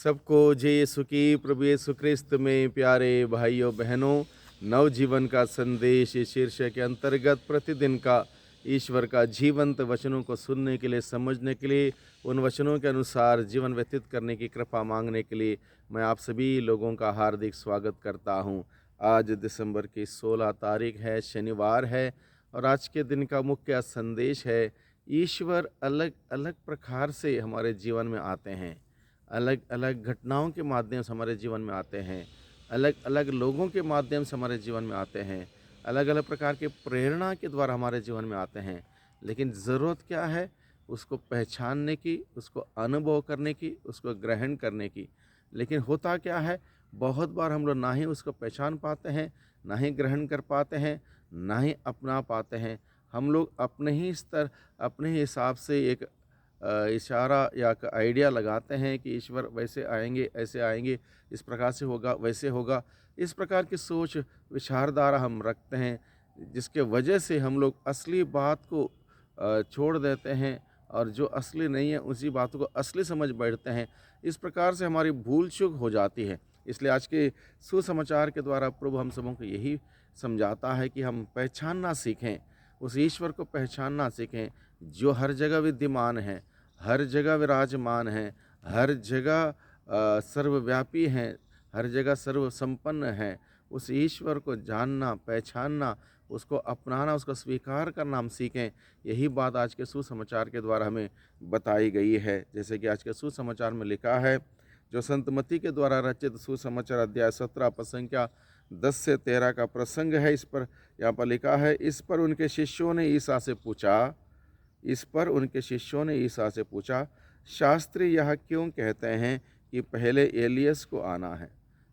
सबको जय यीशु की प्रभु यीशु क्रिस्त में प्यारे भाइयों बहनों, नवजीवन का संदेश इस शीर्षक के अंतर्गत प्रतिदिन का ईश्वर का जीवंत वचनों को सुनने के लिए, समझने के लिए, उन वचनों के अनुसार जीवन व्यतीत करने की कृपा मांगने के लिए मैं आप सभी लोगों का हार्दिक स्वागत करता हूं। आज दिसंबर की 16 तारीख है, शनिवार है, और आज के दिन का मुख्य संदेश है ईश्वर अलग अलग प्रकार से हमारे जीवन में आते हैं, अलग अलग घटनाओं के माध्यम से हमारे जीवन में आते हैं, अलग अलग लोगों के माध्यम से हमारे जीवन में आते हैं, अलग अलग प्रकार के प्रेरणा के द्वारा हमारे जीवन में आते हैं। लेकिन ज़रूरत क्या है? उसको पहचानने की, उसको अनुभव करने की, उसको ग्रहण करने की। लेकिन होता क्या है, बहुत बार हम लोग ना ही उसको पहचान पाते हैं, ना ही ग्रहण कर पाते हैं, ना ही अपना पाते हैं। हम लोग अपने ही स्तर, अपने ही हिसाब से एक इशारा या आइडिया लगाते हैं कि ईश्वर वैसे आएंगे, ऐसे आएंगे, इस प्रकार से होगा, वैसे होगा। इस प्रकार की सोच विचारधारा हम रखते हैं, जिसके वजह से हम लोग असली बात को छोड़ देते हैं, और जो असली नहीं है उसी बातों को असली समझ बैठते हैं। इस प्रकार से हमारी भूल चूक हो जाती है। इसलिए आज के सुसमाचार के द्वारा प्रभु हम सबों को यही समझाता है कि हम पहचानना सीखें, उस ईश्वर को पहचानना सीखें जो हर जगह विद्यमान है, हर जगह विराजमान हैं, हर जगह सर्वव्यापी हैं, हर जगह सर्वसंपन्न हैं। उस ईश्वर को जानना, पहचानना, उसको अपनाना, उसको स्वीकार करना हम सीखें। यही बात आज के सुसमाचार के द्वारा हमें बताई गई है। जैसे कि आज के सुसमाचार में लिखा है, जो संत मत्ती के द्वारा रचित सुसमाचार अध्याय 17 पद संख्या 10 से 13 का प्रसंग है। इस पर यहाँ पर लिखा है, इस पर उनके शिष्यों ने ईसा से पूछा, शास्त्री यह क्यों कहते हैं कि पहले एलियस को आना है?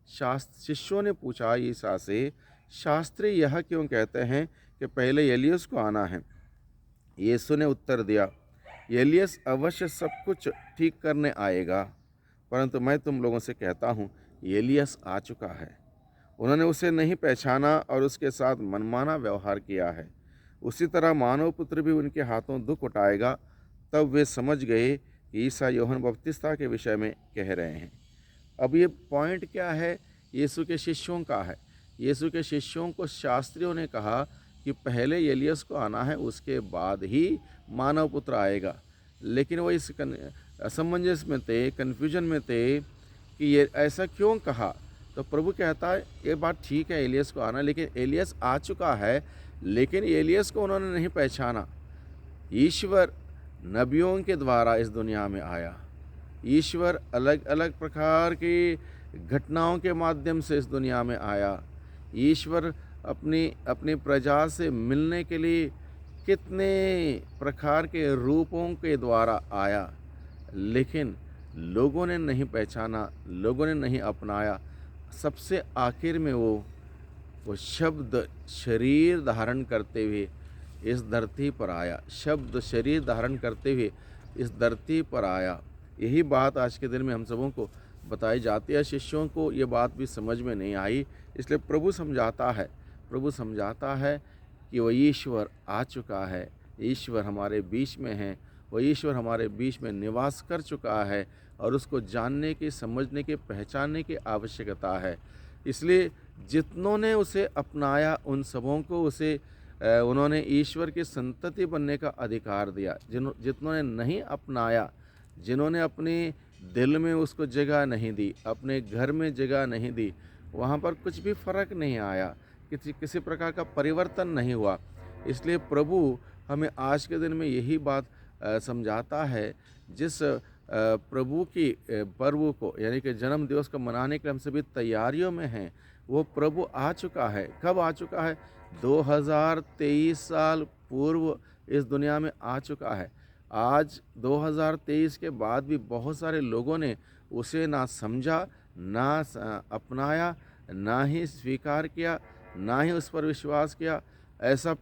शिष्यों ने पूछा ईसा से, शास्त्री यह क्यों कहते हैं कि पहले एलियस को आना है? यीशु ने उत्तर दिया, एलियस अवश्य सब कुछ ठीक करने आएगा, परंतु मैं तुम लोगों से कहता हूँ, एलियस आ चुका है। उन्होंने उसे नहीं पहचाना और उसके साथ मनमाना व्यवहार किया है। उसी तरह मानव पुत्र भी उनके हाथों दुख उठाएगा। तब वे समझ गए कि ईसा यूहन्ना बपतिस्मा के विषय में कह रहे हैं। अब ये पॉइंट क्या है? यीशु के शिष्यों का है। यीशु के शिष्यों को शास्त्रियों ने कहा कि पहले एलियस को आना है, उसके बाद ही मानव पुत्र आएगा। लेकिन वो इस असमंजस में थे, कन्फ्यूजन में थे कि ये ऐसा क्यों कहा। तो प्रभु कहता है, ये बात ठीक है, एलियस को आना, लेकिन एलियस आ चुका है, लेकिन एलियस को उन्होंने नहीं पहचाना। ईश्वर नबियों के द्वारा इस दुनिया में आया। ईश्वर अलग अलग प्रकार की घटनाओं के माध्यम से इस दुनिया में आया। ईश्वर अपनी अपनी प्रजा से मिलने के लिए कितने प्रकार के रूपों के द्वारा आया, लेकिन लोगों ने नहीं पहचाना, लोगों ने नहीं अपनाया। सबसे आखिर में वो शब्द शरीर धारण करते हुए इस धरती पर आया। शब्द शरीर धारण करते हुए इस धरती पर आया। यही बात आज के दिन में हम सबों को बताई जाती है। शिष्यों को ये बात भी समझ में नहीं आई, इसलिए प्रभु समझाता है कि वो ईश्वर आ चुका है, ईश्वर हमारे बीच में है, वो ईश्वर हमारे बीच में निवास कर चुका है, और उसको जानने की, समझने की, पहचानने की आवश्यकता है। इसलिए जितनों ने उसे अपनाया, उन सबों को उन्होंने ईश्वर की संतति बनने का अधिकार दिया। जितनों ने नहीं अपनाया, जिन्होंने अपने दिल में उसको जगह नहीं दी, अपने घर में जगह नहीं दी, वहाँ पर कुछ भी फर्क नहीं आया, किसी प्रकार का परिवर्तन नहीं हुआ। इसलिए प्रभु हमें आज के दिन में यही बात समझाता है। जिस प्रभु की पर्व को, यानी कि जन्म दिवस को मनाने के लिए हम सभी तैयारियों में हैं, वो प्रभु आ चुका है। कब आ चुका है? 2023 साल पूर्व इस दुनिया में आ चुका है। आज 2023 के बाद भी बहुत सारे लोगों ने उसे ना समझा, ना अपनाया, ना ही स्वीकार किया, ना ही उस पर विश्वास किया। ऐसा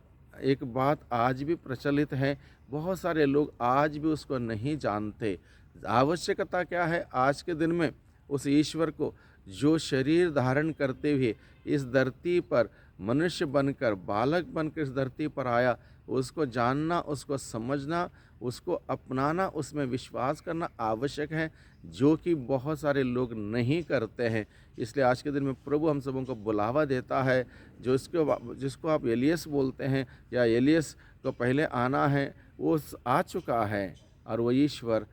एक बात आज भी प्रचलित है। बहुत सारे लोग आज भी उसको नहीं जानते। आवश्यकता क्या है आज के दिन में? उस ईश्वर को जो शरीर धारण करते हुए इस धरती पर मनुष्य बनकर, बालक बनकर इस धरती पर आया, उसको जानना, उसको समझना, उसको अपनाना, उसमें विश्वास करना आवश्यक है, जो कि बहुत सारे लोग नहीं करते हैं। इसलिए आज के दिन में प्रभु हम सबों को बुलावा देता है, जिसको आप एलियस बोलते हैं या एलियस को पहले आना है, वो आ चुका है और वो ईश्वर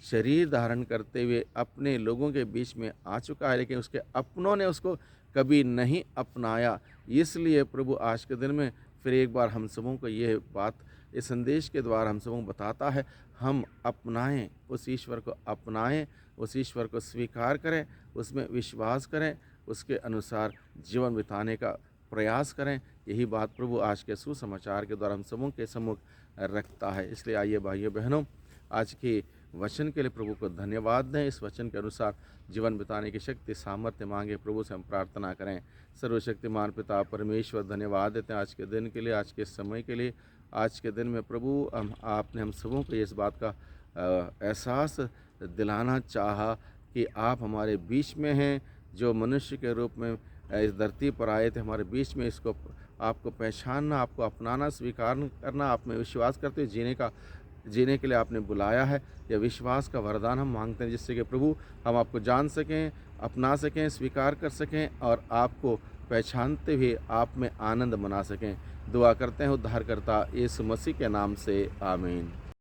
शरीर धारण करते हुए अपने लोगों के बीच में आ चुका है, लेकिन उसके अपनों ने उसको कभी नहीं अपनाया। इसलिए प्रभु आज के दिन में फिर एक बार हम सबों को यह बात इस संदेश के द्वारा हम सबों को बताता है, हम अपनाएं, उस ईश्वर को अपनाएं, उस ईश्वर को स्वीकार करें, उसमें विश्वास करें, उसके अनुसार जीवन बिताने का प्रयास करें। यही बात प्रभु आज के सुसमाचार के द्वारा हम सबों के सम्मुख रखता है। इसलिए आइए भाइयों बहनों, आज के वचन के लिए प्रभु को धन्यवाद दें। इस वचन के अनुसार जीवन बिताने की शक्ति सामर्थ्य मांगे प्रभु से हम प्रार्थना करें। सर्वशक्तिमान पिता परमेश्वर, धन्यवाद देते हैं आज के दिन के लिए, आज के समय के लिए। आज के दिन में प्रभु आपने हम सबों को इस बात का एहसास दिलाना चाहा कि आप हमारे बीच में हैं, जो मनुष्य के रूप में इस धरती पर आए थे हमारे बीच में। इसको आपको पहचानना, आपको अपनाना, स्वीकार करना, आप में विश्वास करते हुए जीने के लिए आपने बुलाया है। यह विश्वास का वरदान हम मांगते हैं, जिससे कि प्रभु हम आपको जान सकें, अपना सकें, स्वीकार कर सकें और आपको पहचानते हुए आप में आनंद मना सकें। दुआ करते हैं उद्धारकर्ता यीशु मसीह के नाम से, आमीन।